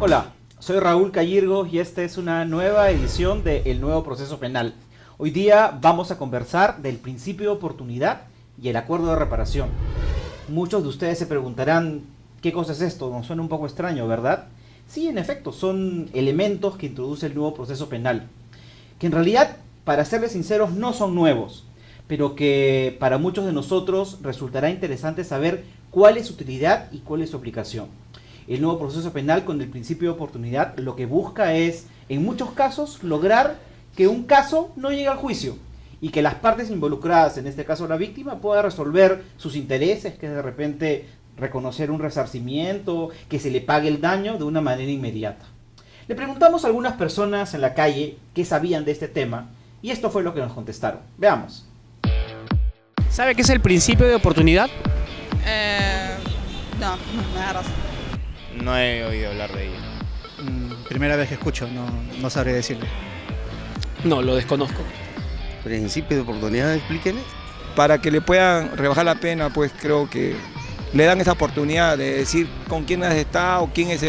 Hola, soy Raúl Cayirgos y esta es una nueva edición de El Nuevo Proceso Penal. Hoy día vamos a conversar del principio de oportunidad y el acuerdo de reparación. Muchos de ustedes se preguntarán, ¿qué cosa es esto? Nos suena un poco extraño, ¿verdad? Sí, en efecto, son elementos que introduce el nuevo proceso penal, que en realidad, para serles sinceros, no son nuevos, pero que para muchos de nosotros resultará interesante saber cuál es su utilidad y cuál es su aplicación. El nuevo proceso penal con el principio de oportunidad lo que busca es, en muchos casos, lograr que un caso no llegue al juicio y que las partes involucradas, en este caso la víctima, pueda resolver sus intereses, que de repente reconocer un resarcimiento, que se le pague el daño de una manera inmediata. Le preguntamos a algunas personas en la calle qué sabían de este tema y esto fue lo que nos contestaron. Veamos. ¿Sabe qué es el principio de oportunidad? No, me agarras. No he oído hablar de ello. Primera vez que escucho, no sabré decirle. No, lo desconozco. Principio de oportunidad, explíqueme. Para que le puedan rebajar la pena, pues creo que le dan esa oportunidad de decir con quién has estado, quién es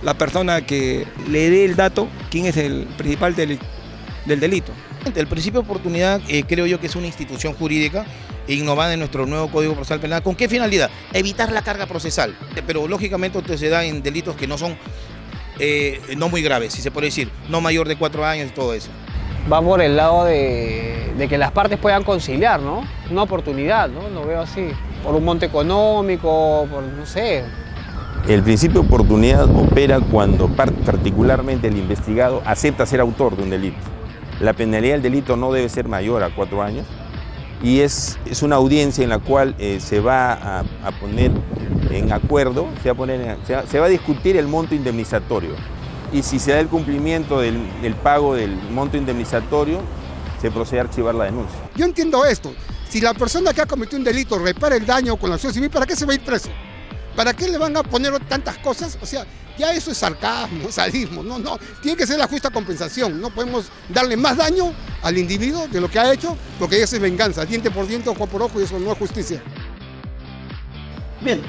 la persona que le dé el dato, quién es el principal del delito. El principio de oportunidad creo yo que es una institución jurídica innovada en nuestro nuevo Código Procesal Penal. ¿Con qué finalidad? Evitar la carga procesal. Pero lógicamente esto se da en delitos que no son no muy graves, si se puede decir, no mayor de 4 años y todo eso. Va por el lado de que las partes puedan conciliar, ¿no? Una oportunidad, ¿no? Lo veo así. Por un monto económico, por no sé. El principio de oportunidad opera cuando particularmente el investigado acepta ser autor de un delito. La penalidad del delito no debe ser mayor a 4 años y es una audiencia en la cual se va a poner en acuerdo, se va a discutir el monto indemnizatorio. Y si se da el cumplimiento del pago del monto indemnizatorio, se procede a archivar la denuncia. Yo entiendo esto. Si la persona que ha cometido un delito repara el daño con la acción civil, ¿para qué se va a ir preso? ¿Para qué le van a poner tantas cosas? O sea, ya eso es sarcasmo, sadismo. No, tiene que ser la justa compensación. No podemos darle más daño al individuo de lo que ha hecho, porque eso es venganza. Diente por diente, ojo por ojo, y eso no es justicia. Bien,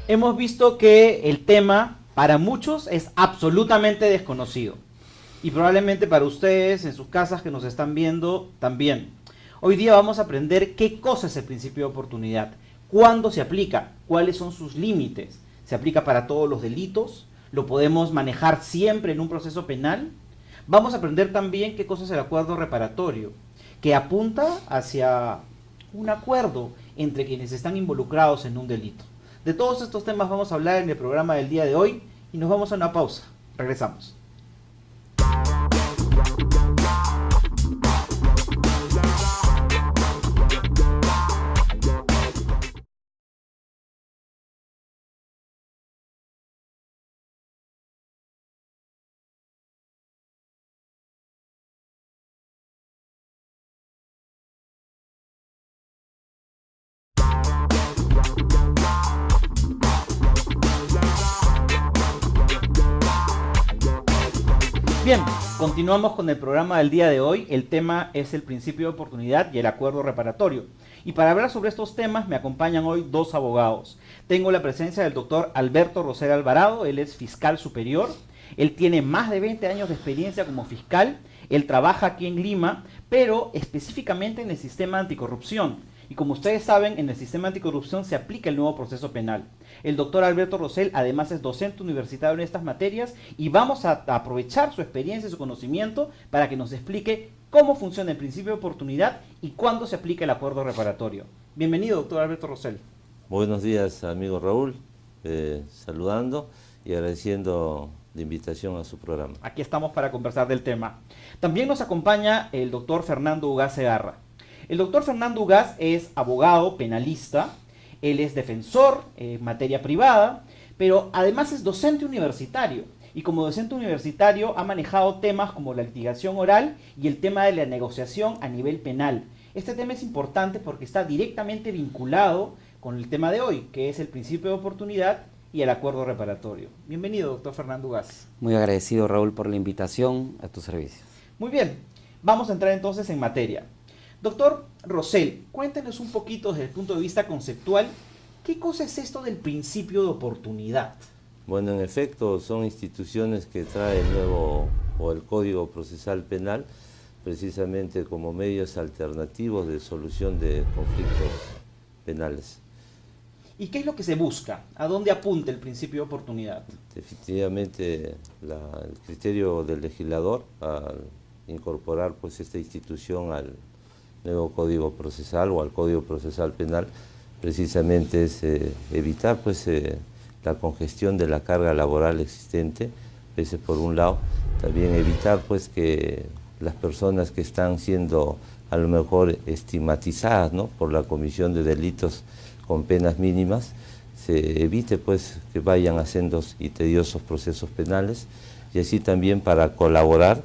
hemos visto que el tema para muchos es absolutamente desconocido. Y probablemente para ustedes en sus casas que nos están viendo también. Hoy día vamos a aprender qué cosa es el principio de oportunidad, cuándo se aplica, cuáles son sus límites. ¿Se aplica para todos los delitos? ¿Lo podemos manejar siempre en un proceso penal? Vamos a aprender también qué cosa es el acuerdo reparatorio, que apunta hacia un acuerdo entre quienes están involucrados en un delito. De todos estos temas vamos a hablar en el programa del día de hoy y nos vamos a una pausa. Regresamos. Bien, continuamos con el programa del día de hoy. El tema es el principio de oportunidad y el acuerdo reparatorio. Y para hablar sobre estos temas me acompañan hoy dos abogados. Tengo la presencia del doctor Alberto Rosel Alvarado, él es fiscal superior. Él tiene más de 20 años de experiencia como fiscal. Él trabaja aquí en Lima, pero específicamente en el sistema anticorrupción. Y como ustedes saben, en el sistema anticorrupción se aplica el nuevo proceso penal. El doctor Alberto Rosel además es docente universitario en estas materias y vamos a aprovechar su experiencia y su conocimiento para que nos explique cómo funciona el principio de oportunidad y cuándo se aplica el acuerdo reparatorio. Bienvenido, doctor Alberto Rosel. Buenos días, amigo Raúl, saludando y agradeciendo la invitación a su programa. Aquí estamos para conversar del tema. También nos acompaña el doctor Fernando Ugaz Segarra. El doctor Fernando Ugaz es abogado penalista, él es defensor en materia privada, pero además es docente universitario. Y como docente universitario ha manejado temas como la litigación oral y el tema de la negociación a nivel penal. Este tema es importante porque está directamente vinculado con el tema de hoy, que es el principio de oportunidad y el acuerdo reparatorio. Bienvenido, doctor Fernando Ugaz. Muy agradecido, Raúl, por la invitación a tus servicios. Muy bien, vamos a entrar entonces en materia. Doctor Rosel, cuéntenos un poquito desde el punto de vista conceptual, ¿qué cosa es esto del principio de oportunidad? Bueno, en efecto, son instituciones que trae el nuevo o el Código Procesal Penal precisamente como medios alternativos de solución de conflictos penales. ¿Y qué es lo que se busca? ¿A dónde apunta el principio de oportunidad? Definitivamente el criterio del legislador al incorporar pues esta institución al nuevo Código Procesal o al Código Procesal Penal precisamente es evitar pues la congestión de la carga laboral existente, ese por un lado, también evitar pues que las personas que están siendo a lo mejor estigmatizadas, ¿no?, por la comisión de delitos con penas mínimas, se evite pues que vayan a sendos y tediosos procesos penales, y así también para colaborar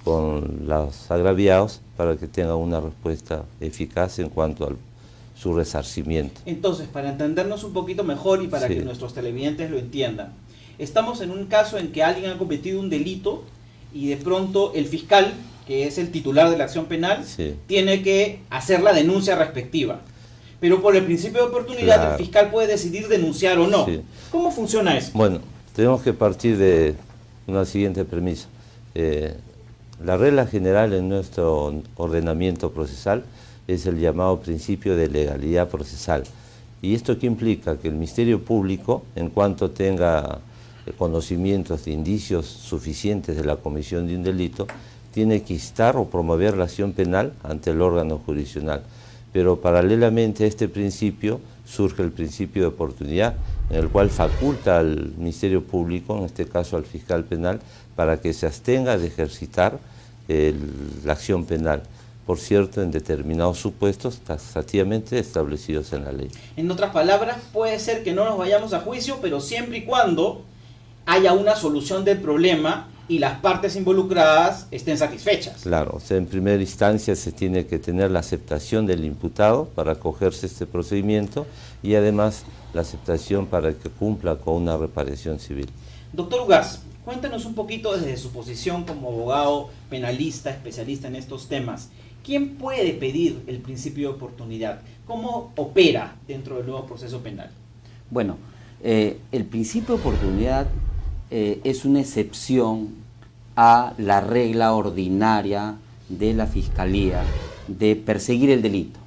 con los agraviados para que tengan una respuesta eficaz en cuanto a su resarcimiento. Entonces, para entendernos un poquito mejor y para Sí. que nuestros televidentes lo entiendan, estamos en un caso en que alguien ha cometido un delito y de pronto el fiscal, que es el titular de la acción penal, Sí. tiene que hacer la denuncia respectiva. Pero por el principio de oportunidad, Claro. el fiscal puede decidir denunciar o no. Sí. ¿Cómo funciona eso? Bueno, tenemos que partir de una siguiente premisa. La regla general en nuestro ordenamiento procesal es el llamado principio de legalidad procesal. ¿Y esto qué implica? Que el Ministerio Público, en cuanto tenga conocimientos de indicios suficientes de la comisión de un delito, tiene que instar o promover la acción penal ante el órgano jurisdiccional. Pero paralelamente a este principio surge el principio de oportunidad, en el cual faculta al Ministerio Público, en este caso al fiscal penal, para que se abstenga de ejercitar la acción penal, por cierto, en determinados supuestos taxativamente establecidos en la ley. En otras palabras, puede ser que no nos vayamos a juicio, pero siempre y cuando haya una solución del problema y las partes involucradas estén satisfechas. Claro, o sea, en primera instancia se tiene que tener la aceptación del imputado para acogerse a este procedimiento y además la aceptación para que cumpla con una reparación civil. Doctor Ugaz, cuéntanos un poquito desde su posición como abogado penalista, especialista en estos temas. ¿Quién puede pedir el principio de oportunidad? ¿Cómo opera dentro del nuevo proceso penal? Bueno, el principio de oportunidad es una excepción a la regla ordinaria de la Fiscalía de perseguir el delito.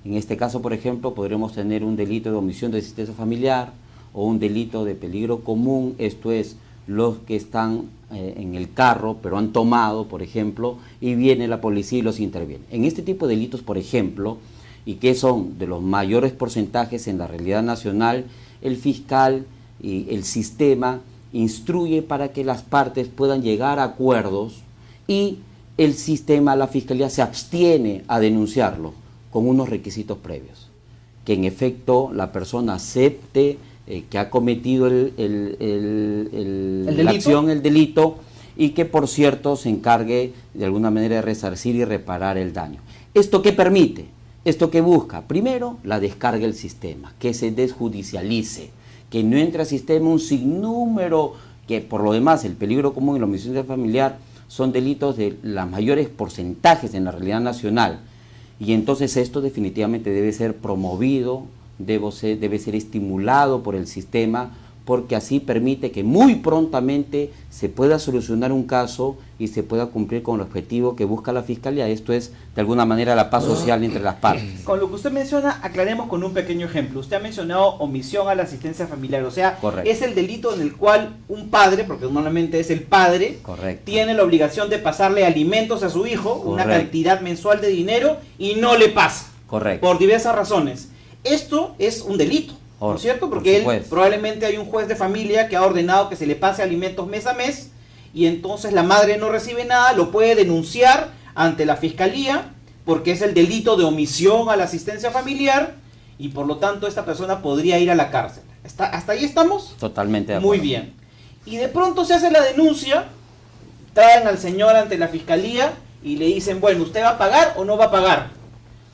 En este caso, por ejemplo, podremos tener un delito de omisión de asistencia familiar o un delito de peligro común, esto es, los que están en el carro, pero han tomado, por ejemplo, y viene la policía y los interviene. En este tipo de delitos, por ejemplo, y que son de los mayores porcentajes en la realidad nacional, el fiscal y el sistema instruye para que las partes puedan llegar a acuerdos y el sistema, la fiscalía, se abstiene a denunciarlo con unos requisitos previos. Que en efecto la persona acepte que ha cometido la acción, el delito, y que por cierto se encargue de alguna manera de resarcir y reparar el daño. ¿Esto qué permite? ¿Esto qué busca? Primero, la descarga del sistema, que se desjudicialice, que no entre al sistema un sinnúmero, que por lo demás el peligro común y la omisión familiar son delitos de los mayores porcentajes en la realidad nacional, y entonces esto definitivamente debe ser promovido, debe ser estimulado por el sistema, porque así permite que muy prontamente se pueda solucionar un caso y se pueda cumplir con el objetivo que busca la Fiscalía, esto es, de alguna manera, la paz social entre las partes. Con lo que usted menciona, aclaremos con un pequeño ejemplo. Usted ha mencionado omisión a la asistencia familiar, o sea, correcto, es el delito en el cual un padre, porque normalmente es el padre, correcto, tiene la obligación de pasarle alimentos a su hijo, correcto, una cantidad mensual de dinero, y no le pasa, correcto, por diversas razones. Esto es un delito, ¿no es cierto? Porque él, probablemente hay un juez de familia que ha ordenado que se le pase alimentos mes a mes, y entonces la madre no recibe nada, lo puede denunciar ante la fiscalía, porque es el delito de omisión a la asistencia familiar, y por lo tanto esta persona podría ir a la cárcel. ¿Hasta ahí estamos? Totalmente de acuerdo. Muy bien. Y de pronto se hace la denuncia, traen al señor ante la fiscalía y le dicen, bueno, ¿usted va a pagar o no va a pagar?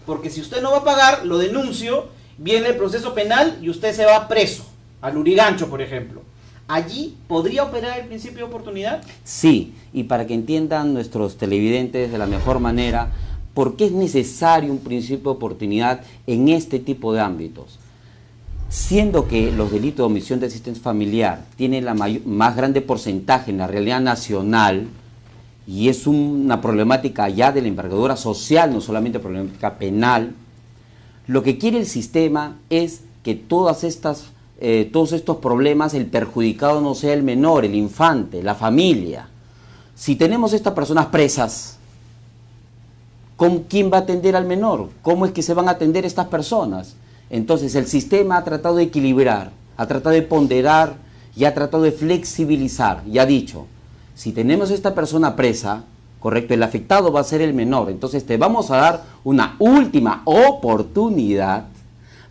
Porque si usted no va a pagar, lo denuncio, viene el proceso penal y usted se va preso, al Lurigancho, por ejemplo. ¿Allí podría operar el principio de oportunidad? Sí, y para que entiendan nuestros televidentes de la mejor manera, ¿por qué es necesario un principio de oportunidad en este tipo de ámbitos? siendo que los delitos de omisión de asistencia familiar tienen la más grande porcentaje en la realidad nacional, y es una problemática ya de la envergadura social, no solamente problemática penal, lo que quiere el sistema es que todos estos problemas, el perjudicado no sea el menor, el infante, la familia. Si tenemos estas personas presas, ¿con quién va a atender al menor? ¿Cómo es que se van a atender estas personas? Entonces el sistema ha tratado de equilibrar, ha tratado de ponderar y ha tratado de flexibilizar. Y ha dicho, si tenemos esta persona presa, correcto, el afectado va a ser el menor. Entonces te vamos a dar una última oportunidad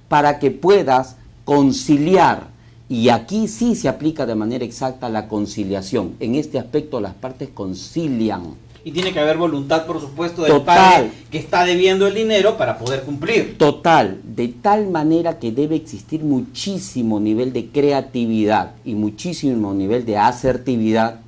para que puedas conciliar. Y aquí sí se aplica de manera exacta la conciliación. En este aspecto las partes concilian. Y tiene que haber voluntad, por supuesto, del padre que está debiendo el dinero para poder cumplir. Total, de tal manera que debe existir muchísimo nivel de creatividad y muchísimo nivel de asertividad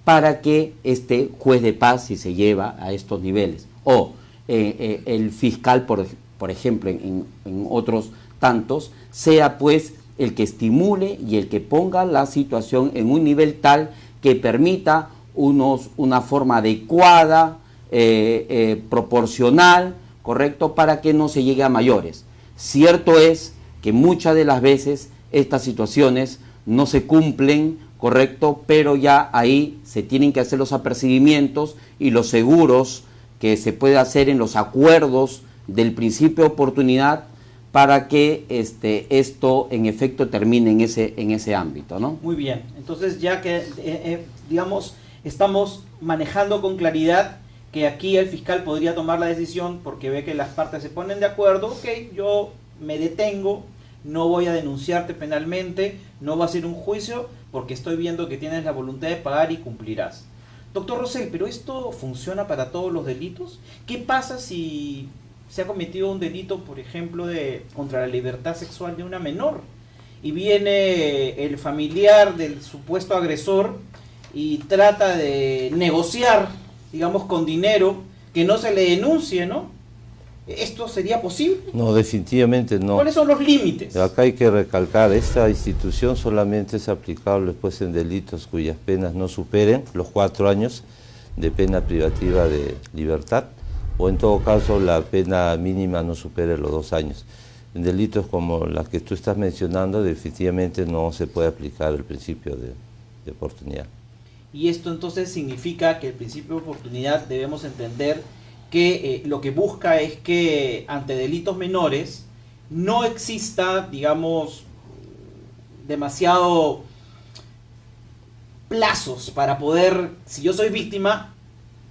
para que este juez de paz, si se lleva a estos niveles, o el fiscal, por ejemplo, en otros tantos, sea pues el que estimule y el que ponga la situación en un nivel tal que permita una forma adecuada, proporcional, correcto, para que no se llegue a mayores. Cierto es que muchas de las veces estas situaciones no se cumplen, correcto, pero ya ahí se tienen que hacer los apercibimientos y los seguros que se puede hacer en los acuerdos del principio de oportunidad para que esto en efecto termine en ese ámbito, ¿no? Muy bien, entonces ya que digamos estamos manejando con claridad que aquí el fiscal podría tomar la decisión porque ve que las partes se ponen de acuerdo, ok, yo me detengo, no voy a denunciarte penalmente, no va a ser un juicio porque estoy viendo que tienes la voluntad de pagar y cumplirás. Doctor Rosell, ¿pero esto funciona para todos los delitos? ¿Qué pasa si se ha cometido un delito, por ejemplo, contra la libertad sexual de una menor? Y viene el familiar del supuesto agresor y trata de negociar, digamos, con dinero, que no se le denuncie, ¿no? ¿Esto sería posible? No, definitivamente no. ¿Cuáles son los límites? Acá hay que recalcar, esta institución solamente es aplicable pues en delitos cuyas penas no superen los 4 años de pena privativa de libertad, o en todo caso la pena mínima no supere los 2 años. En delitos como las que tú estás mencionando, definitivamente no se puede aplicar el principio de oportunidad. Y esto entonces significa que el principio de oportunidad debemos entender que lo que busca es que ante delitos menores no exista, digamos, demasiado plazos para poder, si yo soy víctima,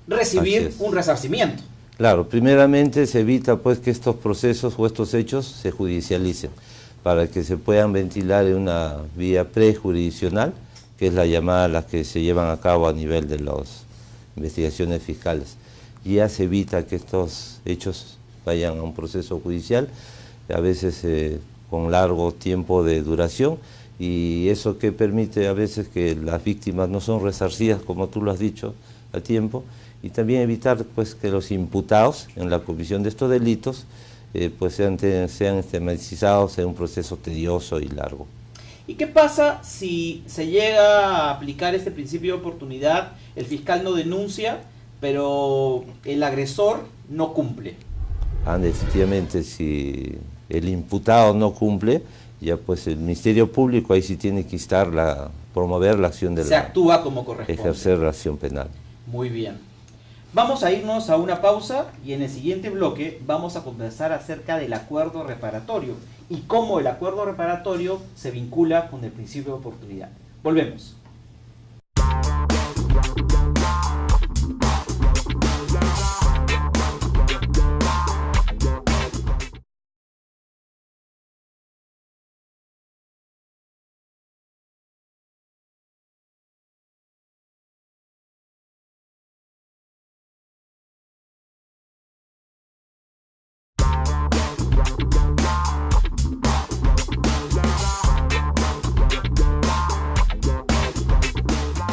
recibir un resarcimiento. Claro, primeramente se evita pues que estos procesos o estos hechos se judicialicen para que se puedan ventilar en una vía prejurisdiccional, que es la llamada, las que se llevan a cabo a nivel de las investigaciones fiscales. Y ya se evita que estos hechos vayan a un proceso judicial, a veces con largo tiempo de duración, y eso que permite a veces que las víctimas no son resarcidas, como tú lo has dicho, a tiempo, y también evitar pues que los imputados en la comisión de estos delitos pues sean tematizados en un proceso tedioso y largo. ¿Y qué pasa si se llega a aplicar este principio de oportunidad, el fiscal no denuncia, pero el agresor no cumple? Definitivamente, si el imputado no cumple, ya pues el Ministerio Público ahí sí tiene que instar promover la acción de se actúa como corresponde. Ejercer la acción penal. Muy bien. Vamos a irnos a una pausa y en el siguiente bloque vamos a conversar acerca del acuerdo reparatorio y cómo el acuerdo reparatorio se vincula con el principio de oportunidad. Volvemos.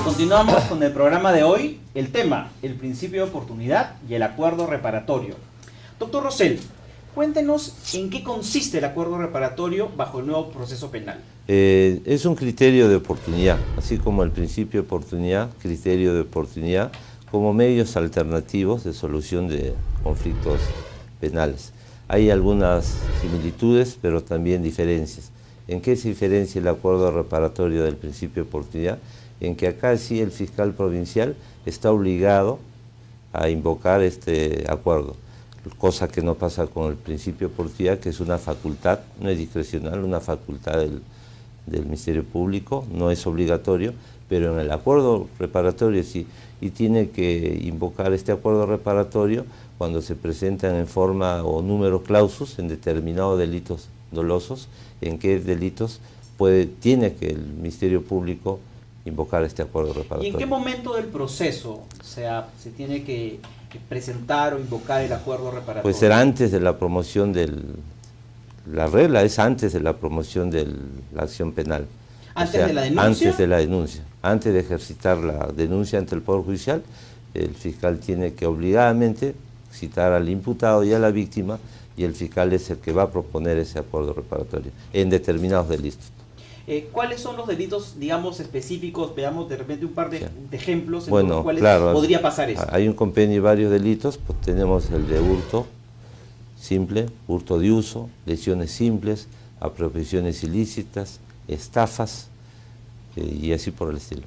Continuamos con el programa de hoy, el tema, el principio de oportunidad y el acuerdo reparatorio. Doctor Rosell, Cuéntenos en qué consiste el acuerdo reparatorio bajo el nuevo proceso penal. Es un criterio de oportunidad, así como el principio de oportunidad, criterio de oportunidad, como medios alternativos de solución de conflictos penales. Hay algunas similitudes, pero también diferencias. ¿En qué se diferencia el acuerdo reparatorio del principio de oportunidad? En que acá sí el fiscal provincial está obligado a invocar este acuerdo, cosa que no pasa con el principio de oportunidad, que es una facultad, no es discrecional, una facultad del Ministerio Público, no es obligatorio, pero en el acuerdo reparatorio sí, y tiene que invocar este acuerdo reparatorio cuando se presentan en forma o número clausus en determinados delitos dolosos, en qué delitos tiene que el Ministerio Público invocar este acuerdo reparatorio. ¿Y en qué momento del proceso se tiene que presentar o invocar el acuerdo reparatorio? Pues será antes de la promoción la regla es antes de la promoción de la acción penal. ¿Antes de la denuncia? Antes de la denuncia. Antes de ejercitar la denuncia ante el Poder Judicial, el fiscal tiene que obligadamente citar al imputado y a la víctima, y el fiscal es el que va a proponer ese acuerdo reparatorio en determinados delitos. ¿Cuáles son los delitos, digamos, específicos? Veamos de repente un par de ejemplos en bueno, los cuales claro, podría pasar eso. Hay un compendio de varios delitos, pues tenemos el de hurto simple, hurto de uso, lesiones simples, apropiaciones ilícitas, estafas y así por el estilo.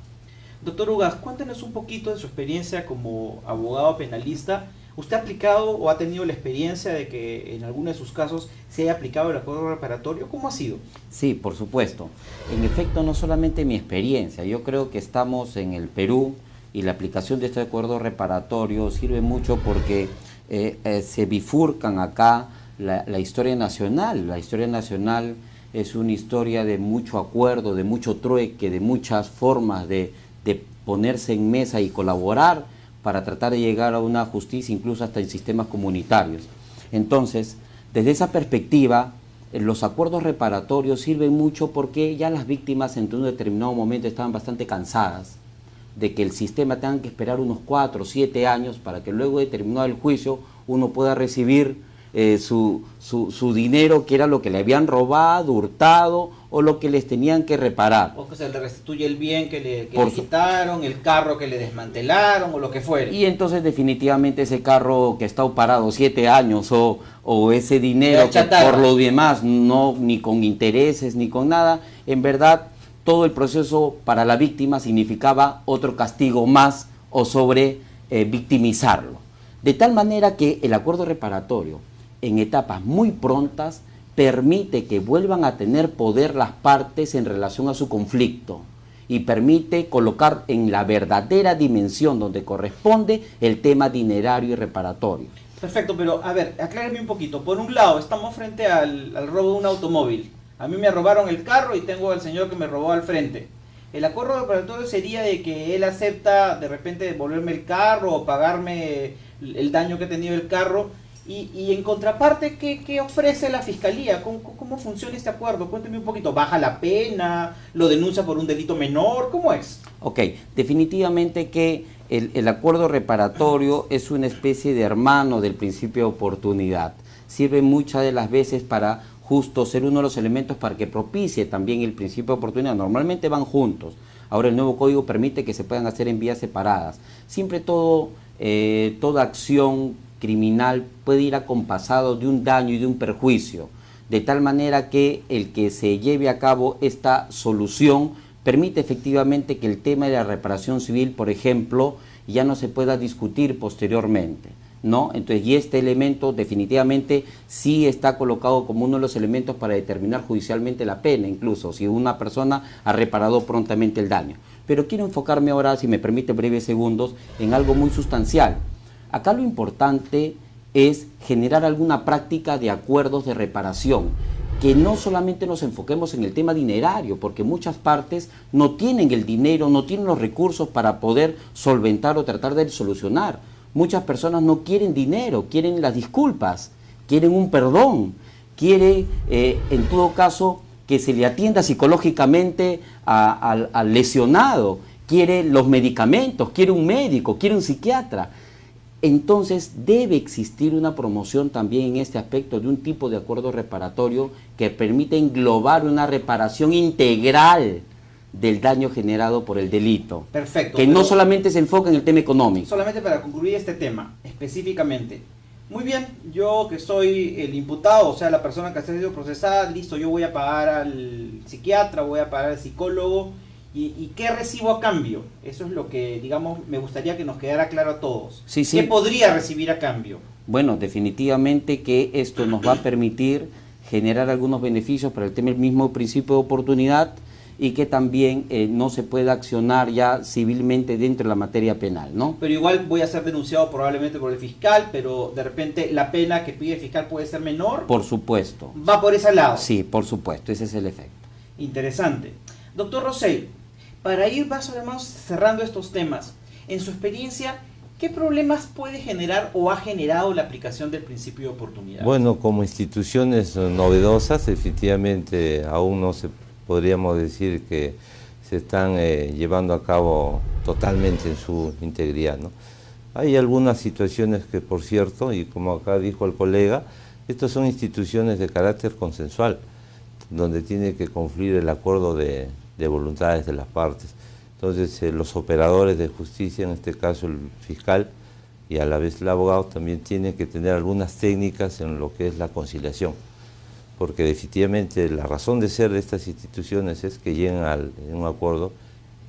Doctor Ugas, cuéntenos un poquito de su experiencia como abogado penalista. ¿Usted ha aplicado o ha tenido la experiencia de que en alguno de sus casos se haya aplicado el acuerdo reparatorio? ¿Cómo ha sido? Sí, por supuesto. En efecto, no solamente mi experiencia, yo creo que estamos en el Perú y la aplicación de este acuerdo reparatorio sirve mucho porque se bifurcan acá la historia nacional. La historia nacional es una historia de mucho acuerdo, de mucho trueque, de muchas formas de ponerse en mesa y colaborar para tratar de llegar a una justicia, incluso hasta en sistemas comunitarios. Entonces, desde esa perspectiva, los acuerdos reparatorios sirven mucho porque ya las víctimas en un determinado momento estaban bastante cansadas de que el sistema tenga que esperar unos 4 o 7 años para que luego de terminado el juicio uno pueda recibir su dinero, que era lo que le habían robado, hurtado o lo que les tenían que reparar. O que se le restituye el bien que le quitaron, el carro que le desmantelaron o lo que fuera. Y entonces definitivamente ese carro que está parado 7 años o ese dinero que por lo demás no ni con intereses ni con nada, en verdad todo el proceso para la víctima significaba otro castigo más o sobre victimizarlo. De tal manera que el acuerdo reparatorio en etapas muy prontas permite que vuelvan a tener poder las partes en relación a su conflicto y permite colocar en la verdadera dimensión donde corresponde el tema dinerario y reparatorio. Perfecto, pero a ver, aclárame un poquito. Por un lado, estamos frente al robo de un automóvil. A mí me robaron el carro y tengo al señor que me robó al frente. El acuerdo reparatorio sería de que él acepta de repente devolverme el carro o pagarme el daño que ha tenido el carro. Y en contraparte, ¿qué ofrece la Fiscalía? ¿Cómo funciona este acuerdo? Cuénteme un poquito. ¿Baja la pena? ¿Lo denuncia por un delito menor? ¿Cómo es? Ok, definitivamente que el acuerdo reparatorio es una especie de hermano del principio de oportunidad. Sirve muchas de las veces para justo ser uno de los elementos para que propicie también el principio de oportunidad. Normalmente van juntos. Ahora el nuevo código permite que se puedan hacer en vías separadas. Siempre toda acción criminal puede ir acompasado de un daño y de un perjuicio, de tal manera que el que se lleve a cabo esta solución permite efectivamente que el tema de la reparación civil, por ejemplo, ya no se pueda discutir posteriormente, ¿no? Entonces, y este elemento definitivamente sí está colocado como uno de los elementos para determinar judicialmente la pena, incluso si una persona ha reparado prontamente el daño. Pero quiero enfocarme ahora, si me permite breves segundos, en algo muy sustancial. Acá lo importante es generar alguna práctica de acuerdos de reparación, que no solamente nos enfoquemos en el tema dinerario, porque muchas partes no tienen el dinero, no tienen los recursos para poder solventar o tratar de solucionar. Muchas personas no quieren dinero, quieren las disculpas, quieren un perdón, quieren en todo caso que se le atienda psicológicamente al lesionado, quiere los medicamentos, quiere un médico, quiere un psiquiatra. entonces debe existir una promoción también en este aspecto de un tipo de acuerdo reparatorio que permita englobar una reparación integral del daño generado por el delito. Perfecto. Que no solamente se enfoca en el tema económico. Solamente para concluir este tema, específicamente. Muy bien, yo que soy el imputado, o sea, la persona que ha sido procesada, listo, yo voy a pagar al psiquiatra, voy a pagar al psicólogo, ¿y qué recibo a cambio? Eso es lo que, digamos, me gustaría que nos quedara claro a todos. Sí, sí. ¿Qué podría recibir a cambio? Bueno, definitivamente que esto nos va a permitir generar algunos beneficios para el tema del mismo principio de oportunidad y que también no se pueda accionar ya civilmente dentro de la materia penal, ¿no? Pero igual voy a ser denunciado probablemente por el fiscal, pero de repente la pena que pide el fiscal puede ser menor. Por supuesto. ¿Va por ese lado? Sí, por supuesto, ese es el efecto. Interesante. Doctor Rosell, para ir más o menos cerrando estos temas, en su experiencia, ¿qué problemas puede generar o ha generado la aplicación del principio de oportunidad? Bueno, como instituciones novedosas, efectivamente aún no se podríamos decir que se están llevando a cabo totalmente en su integridad, ¿no? Hay algunas situaciones que, por cierto, y como acá dijo el colega, estas son instituciones de carácter consensual, donde tiene que confluir el acuerdo de voluntades de las partes. Entonces, los operadores de justicia, en este caso el fiscal y a la vez el abogado, también tienen que tener algunas técnicas en lo que es la conciliación, porque definitivamente la razón de ser de estas instituciones es que lleguen a un acuerdo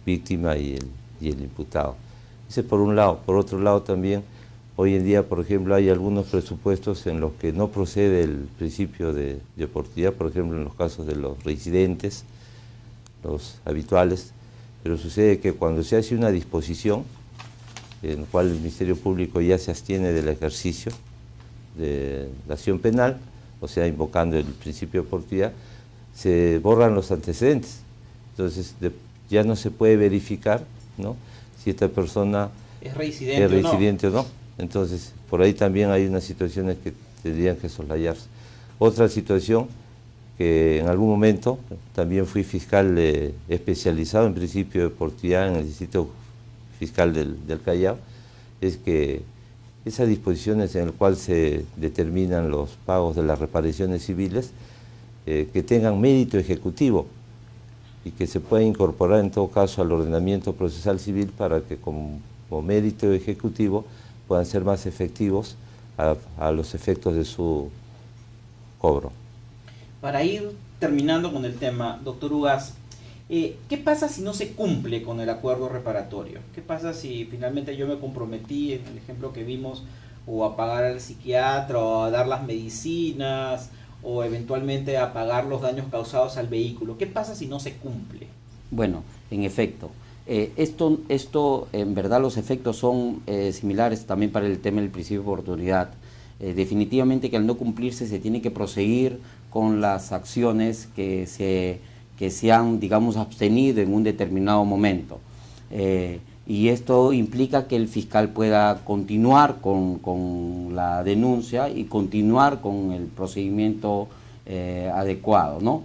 víctima y el imputado. Ese por un lado. Por otro lado también, hoy en día, por ejemplo, hay algunos presupuestos en los que no procede el principio de oportunidad, por ejemplo, en los casos de los reincidentes, los habituales, pero sucede que cuando se hace una disposición, en la cual el Ministerio Público ya se abstiene del ejercicio de la acción penal, o sea, invocando el principio de oportunidad, se borran los antecedentes. Entonces, ya no se puede verificar, ¿no?, si esta persona es reincidente o no. Entonces, por ahí también hay unas situaciones que tendrían que soslayarse. Otra situación, que en algún momento también fui fiscal especializado en principio de oportunidad en el Distrito Fiscal del Callao, es que esas disposiciones en las cuales se determinan los pagos de las reparaciones civiles, que tengan mérito ejecutivo y que se pueda incorporar en todo caso al ordenamiento procesal civil para que como mérito ejecutivo puedan ser más efectivos a los efectos de su cobro. Para ir terminando con el tema, doctor Ugaz, ¿qué pasa si no se cumple con el acuerdo reparatorio? ¿Qué pasa si finalmente yo me comprometí, en el ejemplo que vimos, o a pagar al psiquiatra, o a dar las medicinas, o eventualmente a pagar los daños causados al vehículo? ¿Qué pasa si no se cumple? Bueno, en efecto, esto en verdad los efectos son similares también para el tema del principio de oportunidad. Definitivamente que al no cumplirse se tiene que proseguir con las acciones que se han, digamos, abstenido en un determinado momento. Y esto implica que el fiscal pueda continuar con la denuncia y continuar con el procedimiento adecuado, ¿no?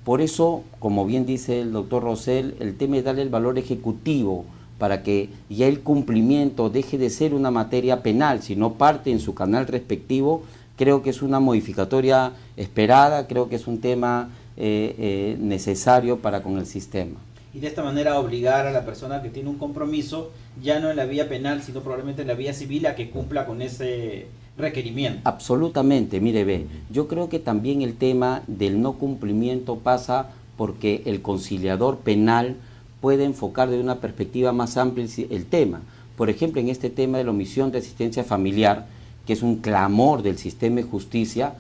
Por eso, como bien dice el doctor Rosell, el tema es darle el valor ejecutivo para que ya el cumplimiento deje de ser una materia penal, sino parte en su canal respectivo. Creo que es una modificatoria esperada, creo que es un tema necesario para con el sistema. Y de esta manera obligar a la persona que tiene un compromiso, ya no en la vía penal, sino probablemente en la vía civil, a que cumpla con ese requerimiento. Absolutamente, mire, ve, yo creo que también el tema del no cumplimiento pasa porque el conciliador penal puede enfocar de una perspectiva más amplia el tema. Por ejemplo, en este tema de la omisión de asistencia familiar, que es un clamor del sistema de justicia,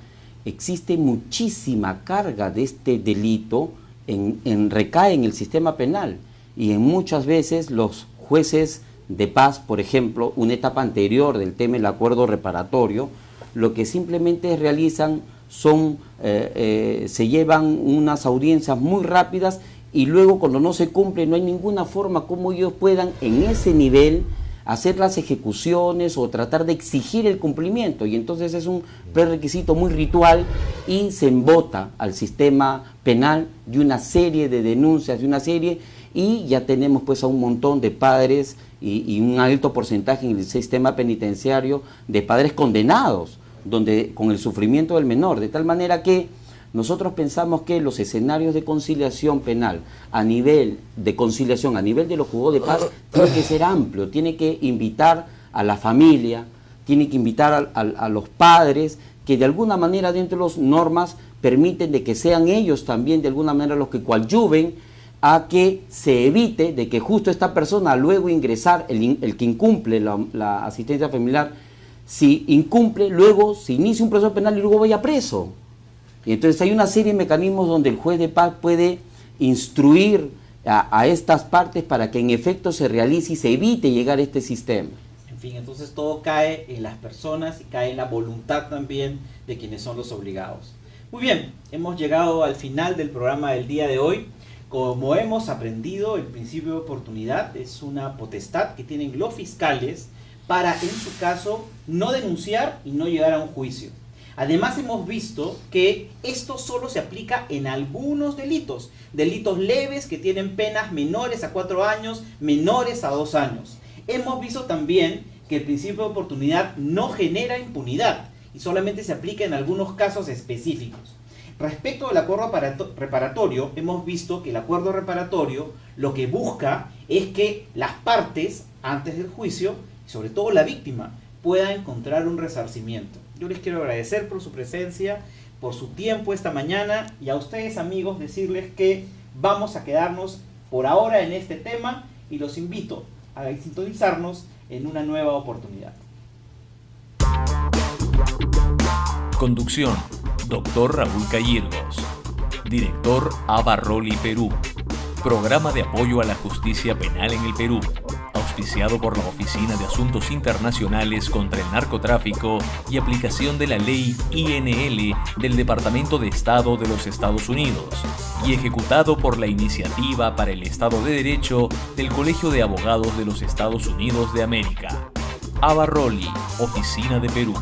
existe muchísima carga de este delito recae en el sistema penal, y en muchas veces los jueces de paz, por ejemplo, una etapa anterior del tema del acuerdo reparatorio, lo que simplemente realizan son, se llevan unas audiencias muy rápidas, y luego cuando no se cumple no hay ninguna forma como ellos puedan en ese nivel hacer las ejecuciones o tratar de exigir el cumplimiento, y entonces es un prerequisito muy ritual y se embota al sistema penal de una serie de denuncias, de una serie, y ya tenemos pues a un montón de padres y un alto porcentaje en el sistema penitenciario de padres condenados, donde con el sufrimiento del menor, de tal manera que nosotros pensamos que los escenarios de conciliación penal a nivel de conciliación, a nivel de los juzgados de paz, tiene que ser amplio, tiene que invitar a la familia, tiene que invitar a los padres, que de alguna manera dentro de las normas permiten de que sean ellos también de alguna manera los que coadyuven a que se evite de que justo esta persona luego ingresar, el que incumple la asistencia familiar, si incumple, luego se inicia un proceso penal y luego vaya preso. Y entonces hay una serie de mecanismos donde el juez de paz puede instruir a estas partes para que en efecto se realice y se evite llegar a este sistema. En fin, entonces todo cae en las personas y cae en la voluntad también de quienes son los obligados. Muy bien, hemos llegado al final del programa del día de hoy. Como hemos aprendido, el principio de oportunidad es una potestad que tienen los fiscales para, en su caso, no denunciar y no llegar a un juicio. Además, hemos visto que esto solo se aplica en algunos delitos. Delitos leves que tienen penas menores a 4 años, menores a 2 años. Hemos visto también que el principio de oportunidad no genera impunidad y solamente se aplica en algunos casos específicos. Respecto al acuerdo reparatorio, hemos visto que el acuerdo reparatorio lo que busca es que las partes, antes del juicio, y sobre todo la víctima, puedan encontrar un resarcimiento. Yo les quiero agradecer por su presencia, por su tiempo esta mañana, y a ustedes, amigos, decirles que vamos a quedarnos por ahora en este tema y los invito a sintonizarnos en una nueva oportunidad. Conducción: Dr. Raúl Cayirgos. Director: Abarroli Perú. Programa de apoyo a la justicia penal en el Perú. Auspiciado por la Oficina de Asuntos Internacionales contra el Narcotráfico y aplicación de la Ley INL del Departamento de Estado de los Estados Unidos. Y ejecutado por la Iniciativa para el Estado de Derecho del Colegio de Abogados de los Estados Unidos de América. Abarroli, Oficina de Perú.